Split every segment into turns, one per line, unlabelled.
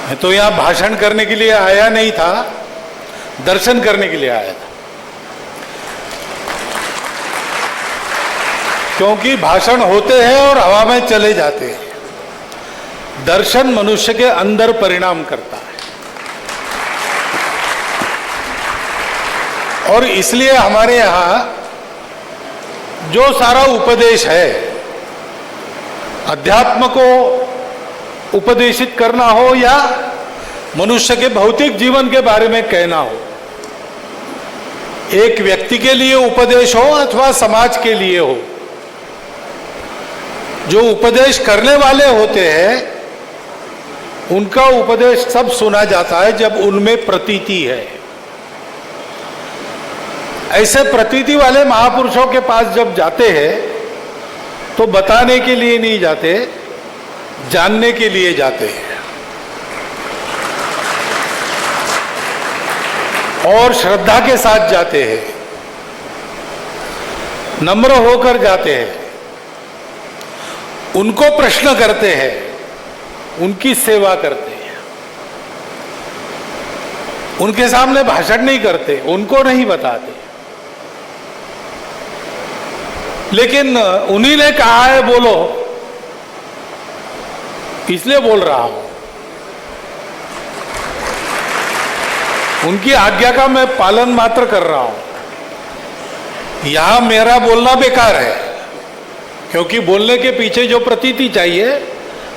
मैं तो यहाँ भाषण करने के लिए आया नहीं था, दर्शन करने के लिए आया था। क्योंकि भाषण होते हैं और हवा में चले जाते हैं, दर्शन मनुष्य के अंदर परिणाम करता है। और इसलिए हमारे यहाँ जो सारा उपदेश है, अध्यात्म को उपदेशित करना हो या मनुष्य के भौतिक जीवन के बारे में कहना हो, एक व्यक्ति के लिए उपदेश हो अथवा समाज के लिए हो, जो उपदेश करने वाले होते हैं उनका उपदेश सब सुना जाता है जब उनमें प्रतीति है। ऐसे प्रतीति वाले महापुरुषों के पास जब जाते हैं तो बताने के लिए नहीं जाते, जानने के लिए जाते हैं और श्रद्धा के साथ जाते हैं, नम्र होकर जाते हैं, उनको प्रश्न करते हैं, उनकी सेवा करते हैं, उनके सामने भाषण नहीं करते, उनको नहीं बताते। लेकिन उन्हीं ने कहा है बोलो, इसलिए बोल रहा हूं। उनकी आज्ञा का मैं पालन मात्र कर रहा हूं। यहां मेरा बोलना बेकार है, क्योंकि बोलने के पीछे जो प्रतीति चाहिए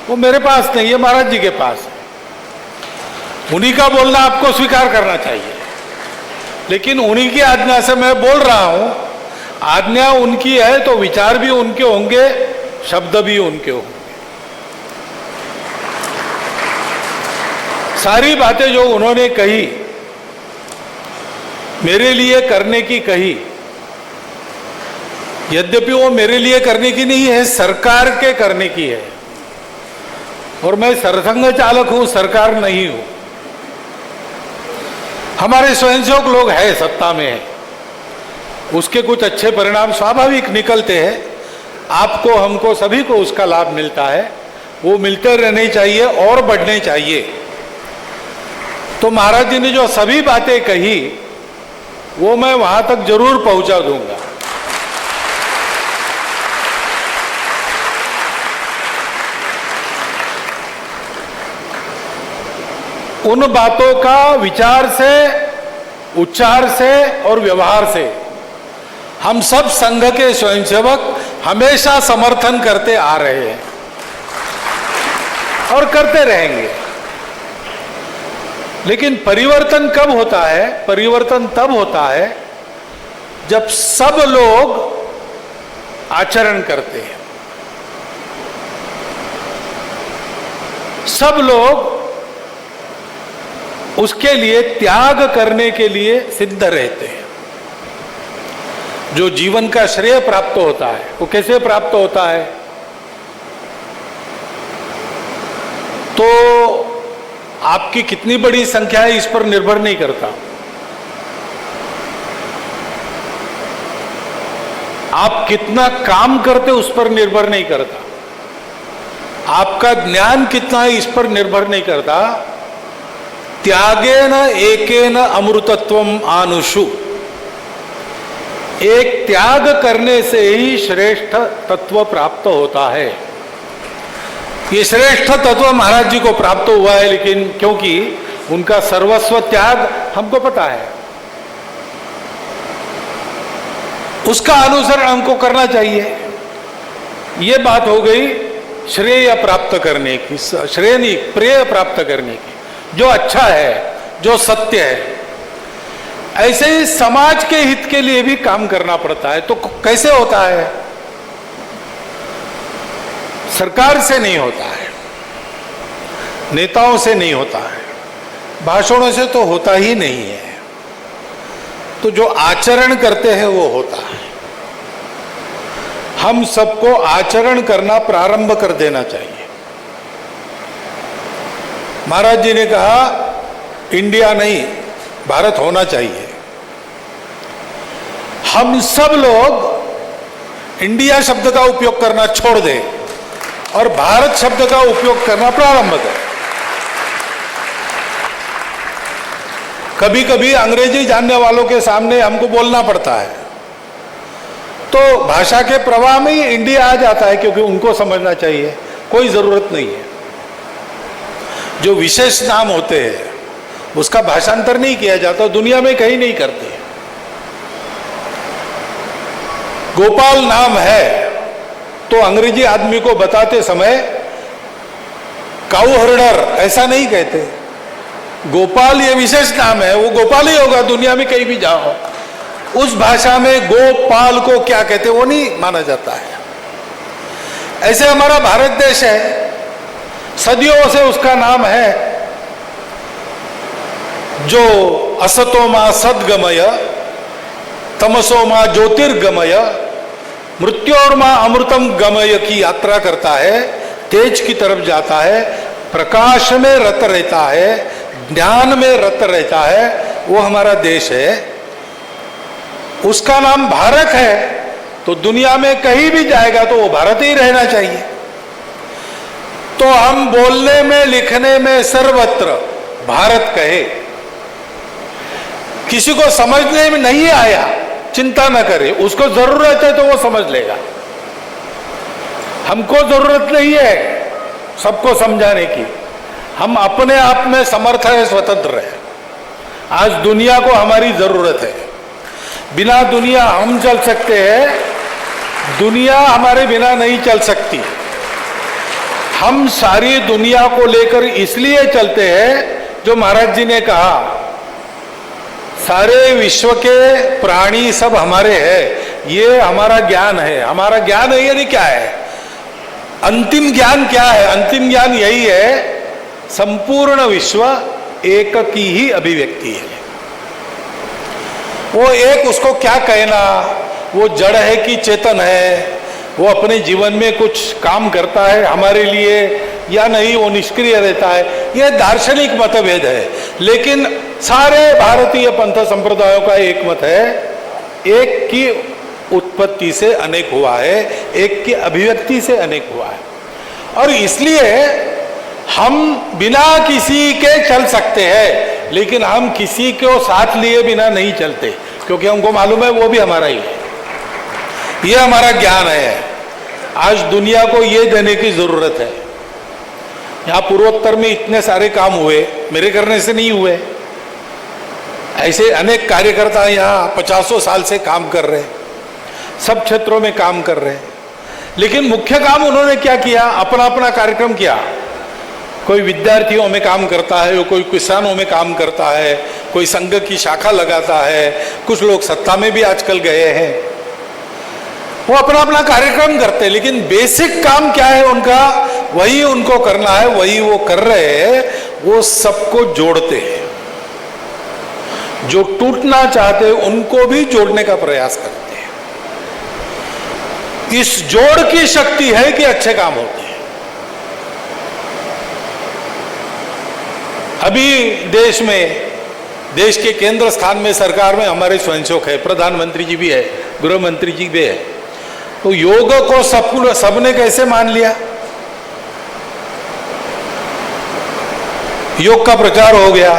वो मेरे पास नहीं है, महाराज जी के पास है। उन्हीं का बोलना आपको स्वीकार करना चाहिए, लेकिन उन्हीं की आज्ञा से मैं बोल रहा हूं। आज्ञा उनकी है तो विचार भी उनके होंगे, शब्द भी उनके होंगे। सारी बातें जो उन्होंने कही, मेरे लिए करने की कही, यद्यपि वो मेरे लिए करने की नहीं है, सरकार के करने की है। और मैं सरसंघ चालक हूं, सरकार नहीं हूं। हमारे स्वयंसेवक लोग हैं, सत्ता में है, उसके कुछ अच्छे परिणाम स्वाभाविक निकलते हैं। आपको, हमको, सभी को उसका लाभ मिलता है, वो मिलते रहने चाहिए और बढ़ने चाहिए। तो महाराज जी ने जो सभी बातें कही वो मैं वहां तक जरूर पहुंचा दूंगा। उन बातों का विचार से, उच्चार से और व्यवहार से हम सब संघ के स्वयंसेवक हमेशा समर्थन करते आ रहे हैं और करते रहेंगे। लेकिन परिवर्तन कब होता है? परिवर्तन तब होता है जब सब लोग आचरण करते हैं, सब लोग उसके लिए त्याग करने के लिए सिद्ध रहते हैं। जो जीवन का श्रेय प्राप्त होता है वो कैसे प्राप्त होता है? तो आपकी कितनी बड़ी संख्या है इस पर निर्भर नहीं करता, आप कितना काम करते उस पर निर्भर नहीं करता, आपका ज्ञान कितना है इस पर निर्भर नहीं करता। त्यागेन एकेन अमृतत्वम आनुषु, एक त्याग करने से ही श्रेष्ठ तत्व प्राप्त होता है। ये श्रेष्ठ तत्व महाराज जी को प्राप्त हुआ है, लेकिन क्योंकि उनका सर्वस्व त्याग हमको पता है, उसका अनुसरण हमको करना चाहिए। ये बात हो गई श्रेय प्राप्त करने की, श्रेय नहीं, प्रेय प्राप्त करने की, जो अच्छा है, जो सत्य है। ऐसे ही समाज के हित के लिए भी काम करना पड़ता है। तो कैसे होता है? सरकार से नहीं होता है, नेताओं से नहीं होता है, भाषणों से तो होता ही नहीं है। तो जो आचरण करते हैं वो होता है। हम सबको आचरण करना प्रारंभ कर देना चाहिए। महाराज जी ने कहा इंडिया नहीं, भारत होना चाहिए। हम सब लोग इंडिया शब्द का उपयोग करना छोड़ दें और भारत शब्द का उपयोग करना प्रारंभ करें। कभी कभी अंग्रेजी जानने वालों के सामने हमको बोलना पड़ता है, तो भाषा के प्रवाह में ही इंडिया आ जाता है, क्योंकि उनको समझना चाहिए, कोई जरूरत नहीं है। जो विशेष नाम होते हैं उसका भाषांतर नहीं किया जाता, दुनिया में कहीं नहीं करते। गोपाल नाम है तो अंग्रेजी आदमी को बताते समय काऊ हर्डर ऐसा नहीं कहते, गोपाल ये विशेष नाम है, वो गोपाल ही होगा, दुनिया में कहीं भी जाओ। उस भाषा में गोपाल को क्या कहते वो नहीं माना जाता है। ऐसे हमारा भारत देश है, सदियों से उसका नाम है, जो असतो मा सद्गमय, तमसो मा ज्योतिर्गमय, मृत्योर्मा अमृतम गमय की यात्रा करता है, तेज की तरफ जाता है, प्रकाश में रत रहता है, ज्ञान में रत रहता है, वो हमारा देश है। उसका नाम भारत है, तो दुनिया में कहीं भी जाएगा तो वो भारत ही रहना चाहिए। तो हम बोलने में लिखने में सर्वत्र भारत कहे, किसी को समझने में नहीं आया चिंता न करे, उसको जरूरत है तो वो समझ लेगा। हमको जरूरत नहीं है सबको समझाने की, हम अपने आप में समर्थ है, स्वतंत्र है। आज दुनिया को हमारी जरूरत है, बिना दुनिया हम चल सकते हैं, दुनिया हमारे बिना नहीं चल सकती। हम सारी दुनिया को लेकर इसलिए चलते हैं, जो महाराज जी ने कहा सारे विश्व के प्राणी सब हमारे हैं, ये हमारा ज्ञान है। हमारा ज्ञान है यानी क्या है? अंतिम ज्ञान क्या है? अंतिम ज्ञान यही है, संपूर्ण विश्व एक की ही अभिव्यक्ति है। वो एक, उसको क्या कहना, वो जड़ है कि चेतन है, वो अपने जीवन में कुछ काम करता है हमारे लिए या नहीं, वो निष्क्रिय रहता है, ये दार्शनिक मतभेद है। लेकिन सारे भारतीय पंथ संप्रदायों का एक मत है, एक की उत्पत्ति से अनेक हुआ है, एक की अभिव्यक्ति से अनेक हुआ है। और इसलिए हम बिना किसी के चल सकते हैं, लेकिन हम किसी को साथ लिए बिना नहीं चलते, क्योंकि हमको मालूम है वो भी हमारा ही है। ये हमारा ज्ञान है। आज दुनिया को ये देने की जरूरत है। यहाँ पूर्वोत्तर में इतने सारे काम हुए, मेरे करने से नहीं हुए। ऐसे अनेक कार्यकर्ता यहाँ 50 साल से काम कर रहे हैं, सब क्षेत्रों में काम कर रहे हैं। लेकिन मुख्य काम उन्होंने क्या किया? अपना अपना कार्यक्रम किया। कोई विद्यार्थियों में काम करता है, कोई किसानों में काम करता है, कोई संघ की शाखा लगाता है, कुछ लोग सत्ता में भी आजकल गए हैं। वो अपना अपना कार्यक्रम करते हैं, लेकिन बेसिक काम क्या है उनका, वही उनको करना है, वही वो कर रहे हैं। वो सबको जोड़ते हैं, जो टूटना चाहते हैं उनको भी जोड़ने का प्रयास करते हैं। इस जोड़ की शक्ति है कि अच्छे काम होते हैं। अभी देश में, देश के केंद्र स्थान में, सरकार में हमारे स्वयंसेवक है, प्रधानमंत्री जी भी है, गृह मंत्री जी भी है। तो योग को सबने कैसे मान लिया? योग का प्रचार हो गया,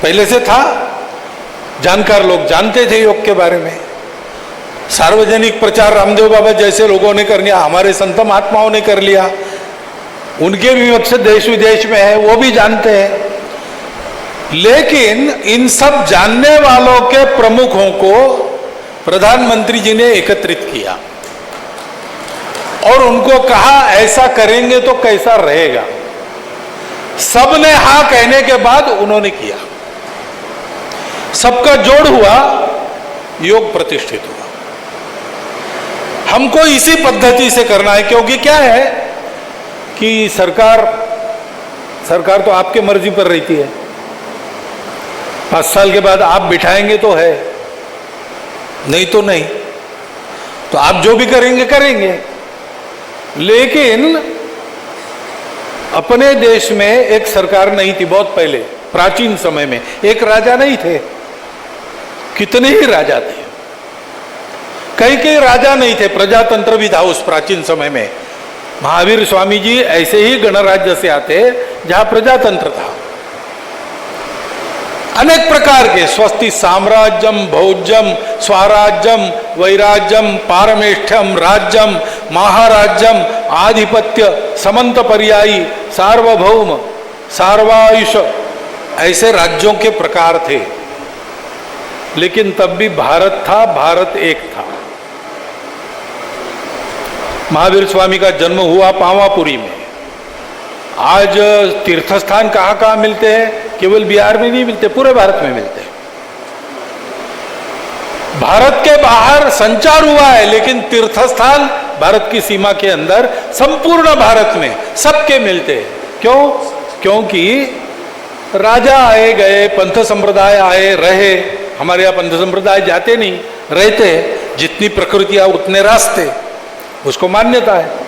पहले से था, जानकार लोग जानते थे योग के बारे में। सार्वजनिक प्रचार रामदेव बाबा जैसे लोगों ने कर लिया, हमारे संत महात्माओं ने कर लिया, उनके भी मकसद देश विदेश में है, वो भी जानते हैं। लेकिन इन सब जानने वालों के प्रमुखों को प्रधानमंत्री जी ने एकत्रित किया और उनको कहा ऐसा करेंगे तो कैसा रहेगा। सबने हाँ कहने के बाद उन्होंने किया, सबका जोड़ हुआ, योग प्रतिष्ठित हुआ। हमको इसी पद्धति से करना है, क्योंकि क्या है कि सरकार तो आपके मर्जी पर रहती है। 5 साल के बाद आप बिठाएंगे तो है, नहीं तो नहीं। तो आप जो भी करेंगे करेंगे। लेकिन अपने देश में एक सरकार नहीं थी, बहुत पहले प्राचीन समय में एक राजा नहीं थे, कितने ही राजा थे, कई राजा नहीं थे, प्रजातंत्र भी था उस प्राचीन समय में। महावीर स्वामी जी ऐसे ही गणराज्य से आते जहां प्रजातंत्र था। अनेक प्रकार के स्वस्ति साम्राज्यम भोज्यम स्वराज्यम वैराज्यम पारमेष्ठ्यम राज्यम महाराज्यम आधिपत्य समंत पर्यायी सार्वभौम सार्वायुष ऐसे राज्यों के प्रकार थे। लेकिन तब भी भारत था, भारत एक था। महावीर स्वामी का जन्म हुआ पावापुरी में। आज तीर्थस्थान कहाँ कहाँ मिलते हैं? केवल बिहार में नहीं मिलते, पूरे भारत में मिलते हैं। भारत के बाहर संचार हुआ है, लेकिन तीर्थस्थान भारत की सीमा के अंदर संपूर्ण भारत में सबके मिलते हैं। क्यों? क्योंकि राजा आए गए, पंथ संप्रदाय आए रहे। हमारे यहाँ पंथ संप्रदाय जाते नहीं, रहते। जितनी प्रकृतियां उतने रास्ते, उसको मान्यता है।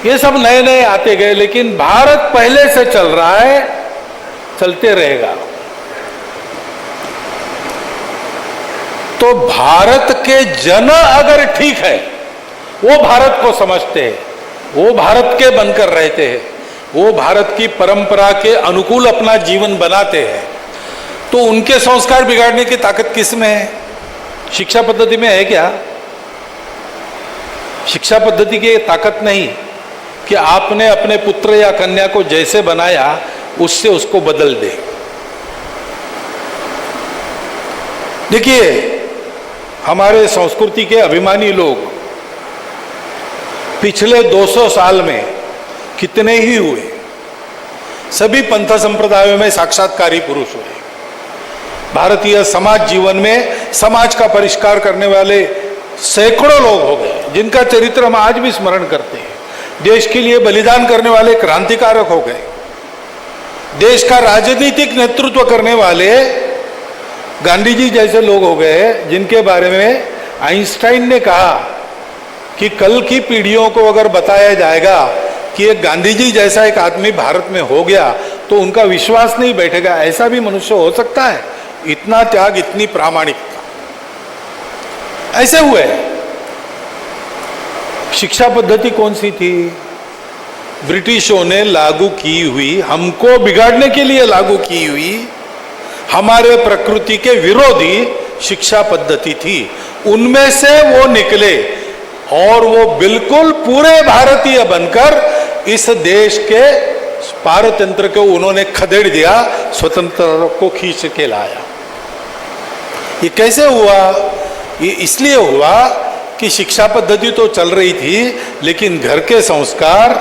ये सब नए नए आते गए, लेकिन भारत पहले से चल रहा है, चलते रहेगा। तो भारत के जन अगर ठीक है, वो भारत को समझते हैं, वो भारत के बनकर रहते हैं, वो भारत की परंपरा के अनुकूल अपना जीवन बनाते हैं, तो उनके संस्कार बिगाड़ने की ताकत किस में है? शिक्षा पद्धति में है क्या? शिक्षा पद्धति की ताकत नहीं कि आपने अपने पुत्र या कन्या को जैसे बनाया उससे उसको बदल दे। देखिए, हमारे संस्कृति के अभिमानी लोग पिछले 200 साल में कितने ही हुए, सभी पंथ संप्रदायों में साक्षात्कारी पुरुष हुए। भारतीय समाज जीवन में समाज का परिष्कार करने वाले सैकड़ों लोग हो गए, जिनका चरित्र हम आज भी स्मरण करते हैं। देश के लिए बलिदान करने वाले क्रांतिकारक हो गए। देश का राजनीतिक नेतृत्व करने वाले गांधी जी जैसे लोग हो गए, जिनके बारे में आइंस्टाइन ने कहा कि कल की पीढ़ियों को अगर बताया जाएगा कि एक गांधी जी जैसा एक आदमी भारत में हो गया, तो उनका विश्वास नहीं बैठेगा। ऐसा भी मनुष्य हो सकता है? इतना त्याग, इतनी प्रामाणिकता, ऐसे हुए। शिक्षा पद्धति कौन सी थी? ब्रिटिशों ने लागू की हुई, हमको बिगाड़ने के लिए लागू की हुई, हमारे प्रकृति के विरोधी शिक्षा पद्धति थी। उनमें से वो निकले और वो बिल्कुल पूरे भारतीय बनकर इस देश के पारतंत्र को उन्होंने खदेड़ दिया, स्वतंत्रता को खींच के लाया। ये कैसे हुआ? ये इसलिए हुआ कि शिक्षा पद्धति तो चल रही थी, लेकिन घर के संस्कार,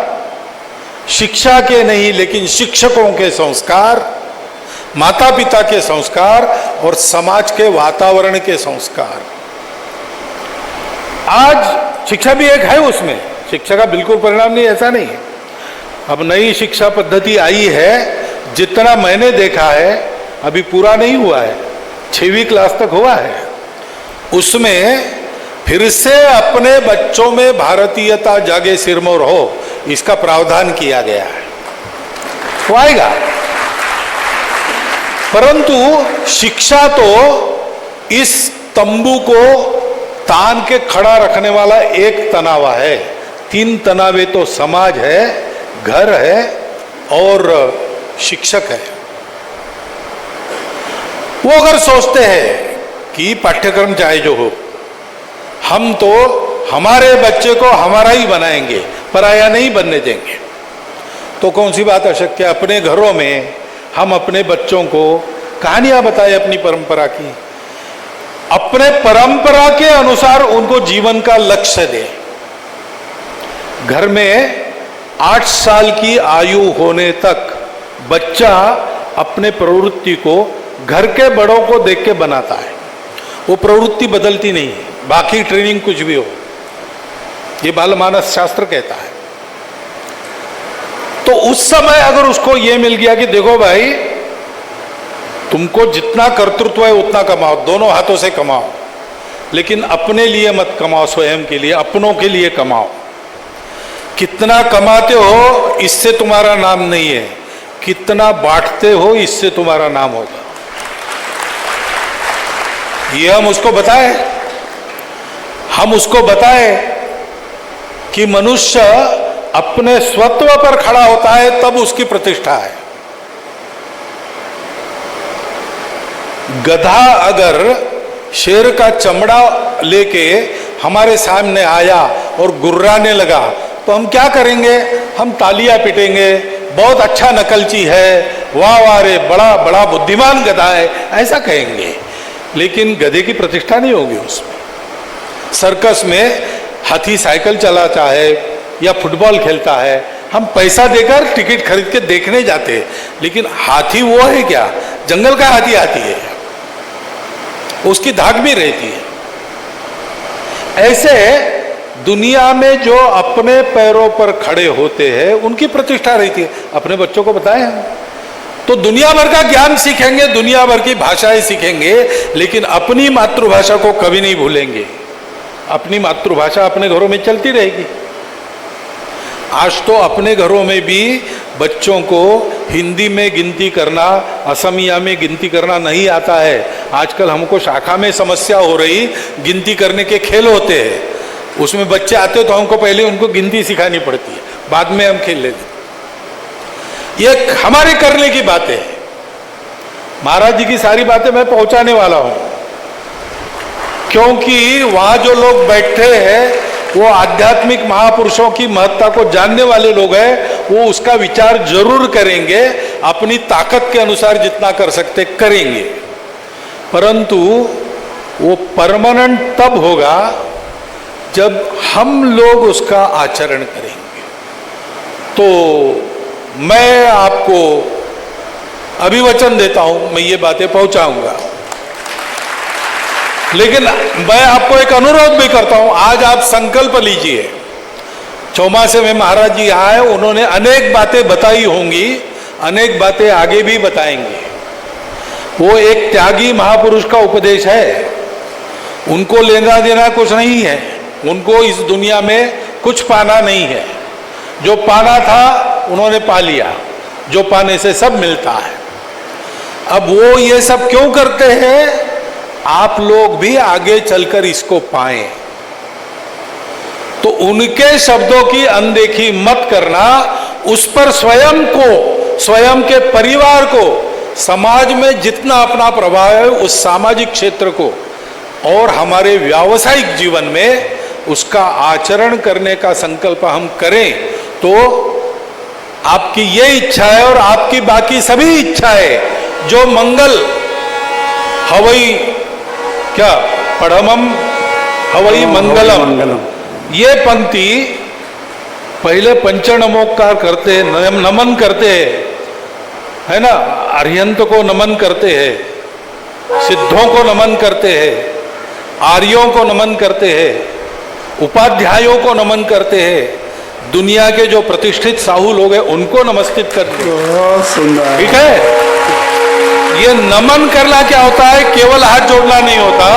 शिक्षा के नहीं लेकिन शिक्षकों के संस्कार, माता पिता के संस्कार और समाज के वातावरण के संस्कार। आज शिक्षा भी एक है, उसमें शिक्षा का बिल्कुल परिणाम नहीं, ऐसा नहीं है। अब नई शिक्षा पद्धति आई है, जितना मैंने देखा है अभी पूरा नहीं हुआ है, 6वीं क्लास तक हुआ है। उसमें फिर से अपने बच्चों में भारतीयता जागे सिरमौर हो, इसका प्रावधान किया गया है। वो आएगा, परंतु शिक्षा तो इस तंबू को तान के खड़ा रखने वाला एक तनावा है। 3 तनावे तो समाज है, घर है और शिक्षक है। वो अगर सोचते हैं कि पाठ्यक्रम चाहे जो हो, हम तो हमारे बच्चे को हमारा ही बनाएंगे, पराया नहीं बनने देंगे, तो कौन सी बात अशक्य? अपने घरों में हम अपने बच्चों को कहानियां बताएं अपनी परंपरा की, अपने परंपरा के अनुसार उनको जीवन का लक्ष्य दें। घर में 8 साल की आयु होने तक बच्चा अपने प्रवृत्ति को घर के बड़ों को देख के बनाता है। वो प्रवृत्ति बदलती नहीं है, बाकी ट्रेनिंग कुछ भी हो, ये बाल मानस शास्त्र कहता है। तो उस समय अगर उसको ये मिल गया कि देखो भाई, तुमको जितना कर्तृत्व है उतना कमाओ, दोनों हाथों से कमाओ, लेकिन अपने लिए मत कमाओ, स्वयं के लिए, अपनों के लिए कमाओ। कितना कमाते हो इससे तुम्हारा नाम नहीं है, कितना बांटते हो इससे तुम्हारा नाम होगा। ये हम उसको बताएं कि मनुष्य अपने स्वत्व पर खड़ा होता है तब उसकी प्रतिष्ठा है। गधा अगर शेर का चमड़ा लेके हमारे सामने आया और गुर्राने लगा तो हम क्या करेंगे? हम तालियां पीटेंगे, बहुत अच्छा नकलची है, वाह वाह रे, बड़ा बड़ा बुद्धिमान गधा है, ऐसा कहेंगे। लेकिन गधे की प्रतिष्ठा नहीं होगी उसमें। सर्कस में हाथी साइकिल चलाता है या फुटबॉल खेलता है, हम पैसा देकर टिकट खरीद के देखने जाते हैं, लेकिन हाथी वो है क्या? जंगल का हाथी है, उसकी धाक भी रहती है। ऐसे दुनिया में जो अपने पैरों पर खड़े होते हैं उनकी प्रतिष्ठा रहती है। अपने बच्चों को बताएं हम तो दुनिया भर का ज्ञान सीखेंगे, दुनिया भर की भाषाएं सीखेंगे, लेकिन अपनी मातृभाषा को कभी नहीं भूलेंगे। अपनी मातृभाषा अपने घरों में चलती रहेगी। आज तो अपने घरों में भी बच्चों को हिंदी में गिनती करना, असमिया में गिनती करना नहीं आता है। आजकल हमको शाखा में समस्या हो रही, गिनती करने के खेल होते हैं, उसमें बच्चे आते तो हमको पहले उनको गिनती सिखानी पड़ती है, बाद में हम खेल लेते। ये हमारे करने की बातें हैं। महाराज जी की सारी बातें मैं पहुंचाने वाला हूं, क्योंकि वहां जो लोग बैठे हैं वो आध्यात्मिक महापुरुषों की महत्ता को जानने वाले लोग हैं। वो उसका विचार जरूर करेंगे, अपनी ताकत के अनुसार जितना कर सकते करेंगे, परंतु वो परमानेंट तब होगा जब हम लोग उसका आचरण करेंगे। तो मैं आपको अभिवचन देता हूं, मैं ये बातें पहुंचाऊंगा, लेकिन मैं आपको एक अनुरोध भी करता हूं। आज आप संकल्प लीजिए। चौमासे में महाराज जी आए, उन्होंने अनेक बातें बताई होंगी, अनेक बातें आगे भी बताएंगे। वो एक त्यागी महापुरुष का उपदेश है, उनको लेना देना कुछ नहीं है, उनको इस दुनिया में कुछ पाना नहीं है। जो पाना था उन्होंने पा लिया, जो पाने से सब मिलता है। अब वो ये सब क्यों करते हैं? आप लोग भी आगे चलकर इसको पाएं। तो उनके शब्दों की अनदेखी मत करना, उस पर स्वयं को, स्वयं के परिवार को, समाज में जितना अपना प्रभाव है उस सामाजिक क्षेत्र को और हमारे व्यावसायिक जीवन में उसका आचरण करने का संकल्प हम करें तो आपकी ये इच्छा है और आपकी बाकी सभी इच्छाएं जो मंगल हवई क्या पढ़मम हवई मंगलम, ये पंक्ति पहले पंचनमोकार करते हैं, नमन करते हैं, है ना, अर्यंत को नमन करते हैं, सिद्धों को नमन करते हैं, आर्यों को नमन करते हैं, उपाध्यायों को नमन करते हैं, दुनिया के जो प्रतिष्ठित साहू लोग हैं उनको नमस्कृत करते हैं। ठीक है, ये नमन करना क्या होता है? केवल हाथ जोड़ना नहीं होता,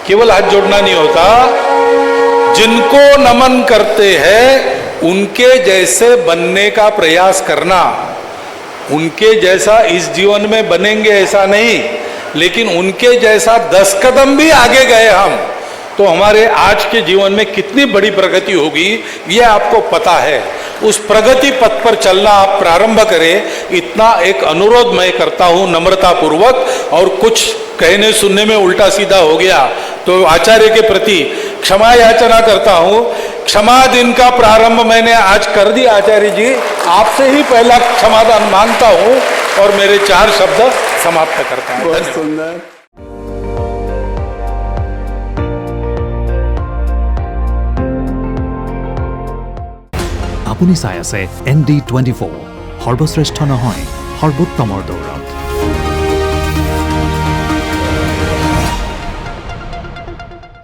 केवल हाथ जोड़ना नहीं होता। जिनको नमन करते हैं उनके जैसे बनने का प्रयास करना। उनके जैसा इस जीवन में बनेंगे ऐसा नहीं, लेकिन उनके जैसा 10 कदम भी आगे गए हम तो हमारे आज के जीवन में कितनी बड़ी प्रगति होगी ये आपको पता है। उस प्रगति पथ पर चलना आप प्रारंभ करें, इतना एक अनुरोध मैं करता हूं नम्रता पूर्वक। और कुछ कहने सुनने में उल्टा सीधा हो गया तो आचार्य के प्रति क्षमा याचना करता हूं। क्षमा दिन का प्रारंभ मैंने आज कर दिया आचार्य जी, आपसे ही पहला क्षमादान मांगता हूं और मेरे 4 शब्द समाप्त करता हूं।
बहुत सुंदर।
আপুনি চাই আছে ND24 সৰ্বশ্ৰেষ্ঠ নহয় সৰ্বোত্তমৰ দৌৰ।